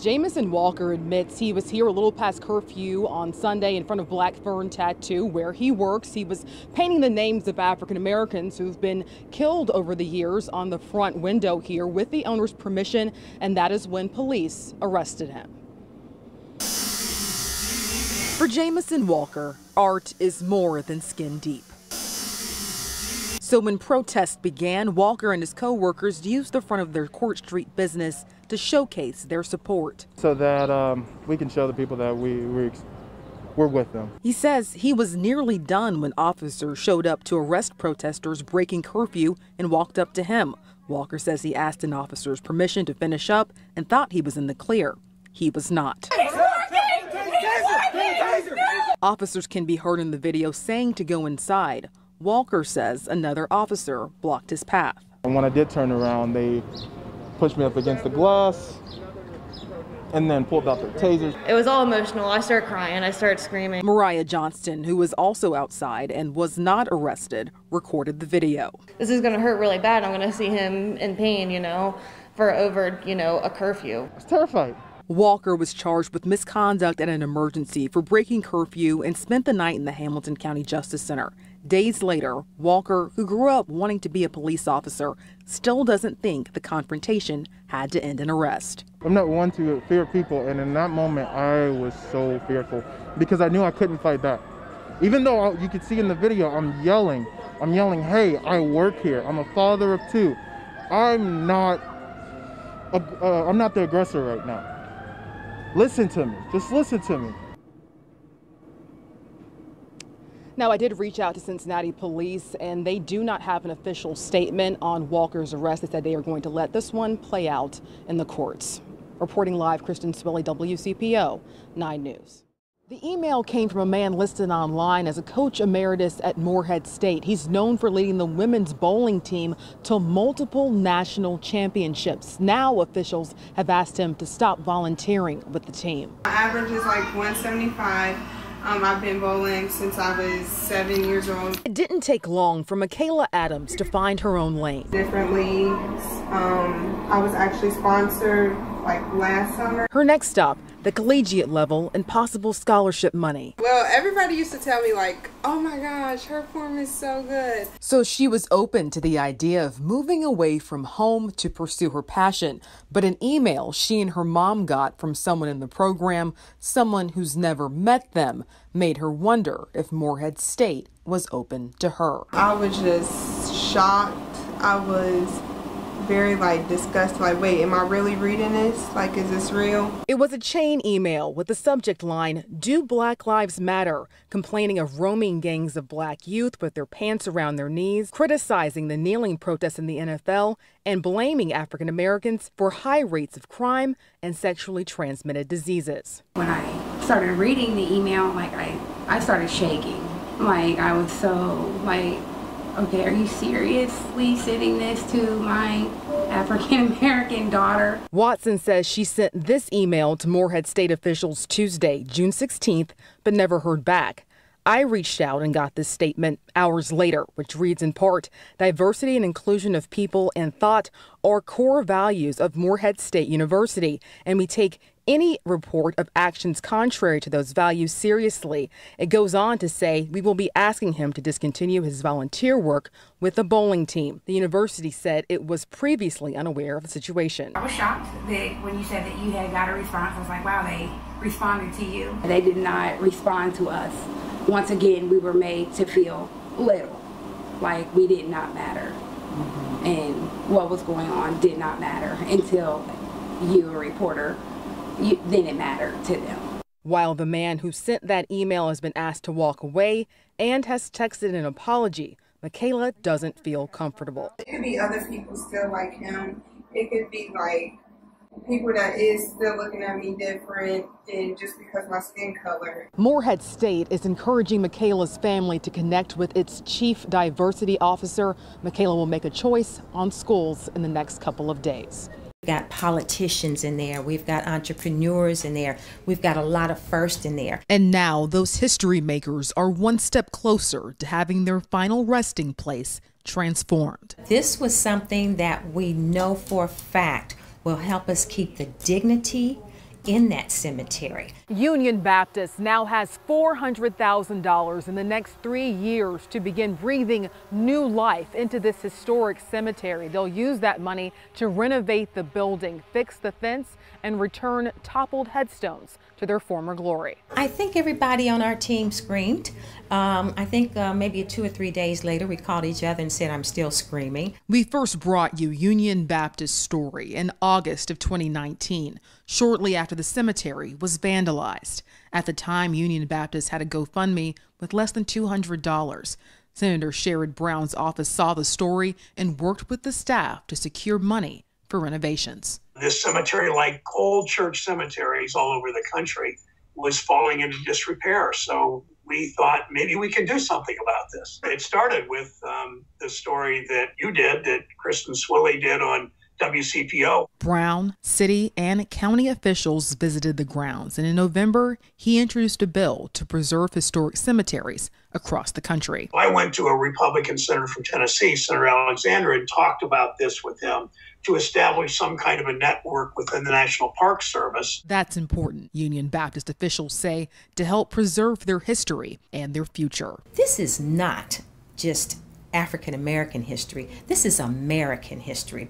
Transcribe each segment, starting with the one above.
Jamison Walker admits he was here a little past curfew on Sunday in front of Black Fern Tattoo, where he works. He was painting the names of African Americans who've been killed over the years on the front window here with the owner's permission, and that is when police arrested him. For Jamison Walker, art is more than skin deep. So when protests began, Walker and his co-workers used the front of their Court Street business to showcase their support. So that we can show the people that we're with them. He says he was nearly done when officers showed up to arrest protesters breaking curfew and walked up to him. Walker says he asked an officer's permission to finish up and thought he was in the clear. He was not. Officers can be heard in the video saying to go inside. Walker says another officer blocked his path. And when I did turn around, they pushed me up against the glass and then pulled out their tasers. It was all emotional. I started crying. I started screaming. Mariah Johnston, who was also outside and was not arrested, recorded the video. This is going to hurt really bad. I'm going to see him in pain, for over, a curfew. I was terrified. Walker was charged with misconduct at an emergency for breaking curfew and spent the night in the Hamilton County Justice Center. Days later, Walker, who grew up wanting to be a police officer, still doesn't think the confrontation had to end in arrest. I'm not one to fear people, and in that moment, I was so fearful because I knew I couldn't fight back. Even though you could see in the video, I'm yelling, hey, I work here. I'm a father of two. I'm not the aggressor right now. Listen to me. Just listen to me. Now, I did reach out to Cincinnati police, and they do not have an official statement on Walker's arrest. They said they are going to let this one play out in the courts. Reporting live, Kristen Swilley, WCPO 9 News. The email came from a man listed online as a coach emeritus at Morehead State. He's known for leading the women's bowling team to multiple national championships. Now officials have asked him to stop volunteering with the team. My average is like 175. I've been bowling since I was 7 years old. It didn't take long for Michaela Adams to find her own lane. Different leagues. I was actually sponsored like last summer. Her next stop, the collegiate level and possible scholarship money. Well, everybody used to tell me like, oh my gosh, her form is so good. So she was open to the idea of moving away from home to pursue her passion. But an email she and her mom got from someone in the program, someone who's never met them, made her wonder if Morehead State was open to her. I was just shocked. I was very disgusted, wait, am I really reading this? Is this real? It was a chain email with the subject line, "Do Black Lives Matter?" complaining of roaming gangs of black youth with their pants around their knees, criticizing the kneeling protests in the NFL, and blaming African Americans for high rates of crime and sexually transmitted diseases. When I started reading the email, I started shaking. I was so okay, are you seriously sending this to my African-American daughter? Watson says she sent this email to Morehead State officials Tuesday, June 16th, but never heard back. I reached out and got this statement hours later, which reads in part, "Diversity and inclusion of people and thought are core values of Morehead State University, and we take any report of actions contrary to those values seriously." It goes on to say we will be asking him to discontinue his volunteer work with the bowling team. The university said it was previously unaware of the situation. I was shocked that when you said that you had got a response, I was like, wow, they responded to you. They did not respond to us. Once again, we were made to feel little, like we did not matter. And what was going on did not matter until you, a reporter, then it mattered to them. While the man who sent that email has been asked to walk away and has texted an apology, Michaela doesn't feel comfortable. It could be other people still like him. It could be people that is still looking at me different and just because my skin color. Morehead State is encouraging Michaela's family to connect with its chief diversity officer. Michaela will make a choice on schools in the next couple of days. We've got politicians in there. We've got entrepreneurs in there. We've got a lot of firsts in there. And now those history makers are one step closer to having their final resting place transformed. This was something that we know for a fact will help us keep the dignity in that cemetery. Union Baptist now has $400,000 in the next 3 years to begin breathing new life into this historic cemetery. They'll use that money to renovate the building, fix the fence, and return toppled headstones to their former glory. I think everybody on our team screamed. I think maybe 2 or 3 days later we called each other and said, "I'm still screaming." We first brought you Union Baptist's story in August of 2019, shortly after the cemetery was vandalized. At the time, Union Baptist had a GoFundMe with less than $200. Senator Sherrod Brown's office saw the story and worked with the staff to secure money for renovations. This cemetery, like old church cemeteries all over the country, was falling into disrepair. So we thought maybe we can do something about this. It started with the story that you did, that Kristen Swilley did on WCPO. Brown, city, and county officials visited the grounds, and in November, he introduced a bill to preserve historic cemeteries across the country. I went to a Republican senator from Tennessee, Senator Alexander, and talked about this with him to establish some kind of a network within the National Park Service. That's important, Union Baptist officials say, to help preserve their history and their future. This is not just African American history. This is American history.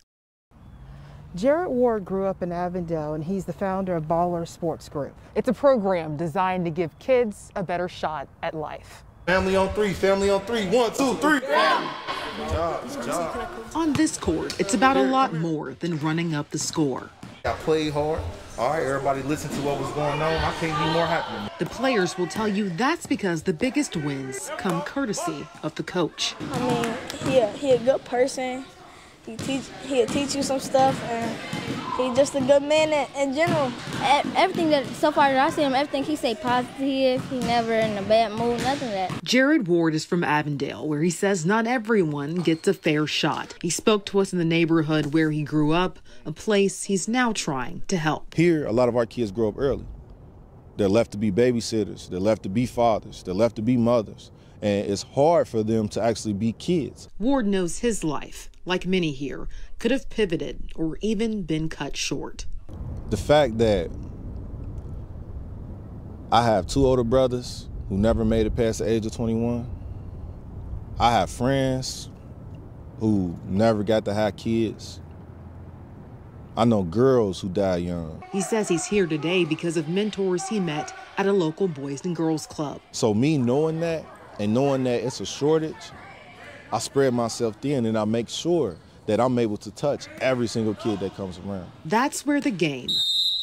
Jared Ward grew up in Avondale, and he's the founder of Baller Sports Group. It's a program designed to give kids a better shot at life. Family on three, family on three. 1, 2, 3. Job. On this court, it's about a lot more than running up the score. I played hard. All right, everybody listened to what was going on. I can't be more happy. The players will tell you that's because the biggest wins come courtesy of the coach. I mean, he a good person. He'll teach you some stuff, and he's just a good man in general. Everything that so far that I see him, everything he say positive. He never in a bad mood, nothing of that. Jared Ward is from Avondale, where he says not everyone gets a fair shot. He spoke to us in the neighborhood where he grew up, a place he's now trying to help. Here, a lot of our kids grow up early. They're left to be babysitters. They're left to be fathers. They're left to be mothers. And it's hard for them to actually be kids. Ward knows his life, like many here, could have pivoted or even been cut short. The fact that I have 2 older brothers who never made it past the age of 21. I have friends who never got to have kids. I know girls who die young. He says he's here today because of mentors he met at a local Boys and Girls Club. So me knowing that and knowing that it's a shortage, I spread myself thin and I make sure that I'm able to touch every single kid that comes around. That's where the game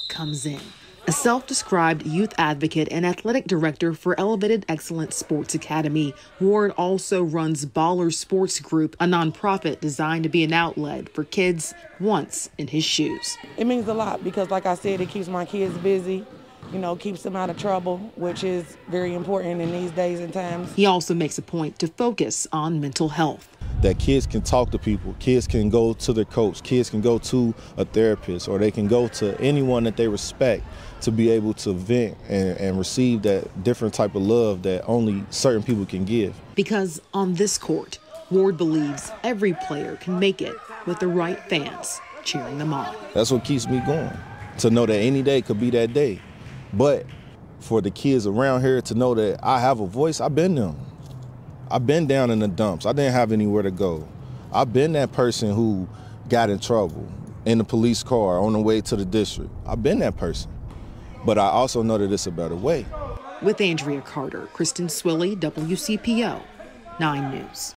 comes in. A self-described youth advocate and athletic director for Elevated Excellence Sports Academy, Ward also runs Baller Sports Group, a nonprofit designed to be an outlet for kids once in his shoes. It means a lot because, like I said, it keeps my kids busy, keeps them out of trouble, which is very important in these days and times. He also makes a point to focus on mental health. That kids can talk to people, kids can go to their coach, kids can go to a therapist, or they can go to anyone that they respect to be able to vent and receive that different type of love that only certain people can give. Because on this court, Ward believes every player can make it with the right fans cheering them on. That's what keeps me going, to know that any day could be that day. But for the kids around here to know that I have a voice, I've been them. I've been down in the dumps. I didn't have anywhere to go. I've been that person who got in trouble in the police car on the way to the district. I've been that person. But I also know that it's a better way. With Andrea Carter, Kristen Swilley, WCPO 9 News.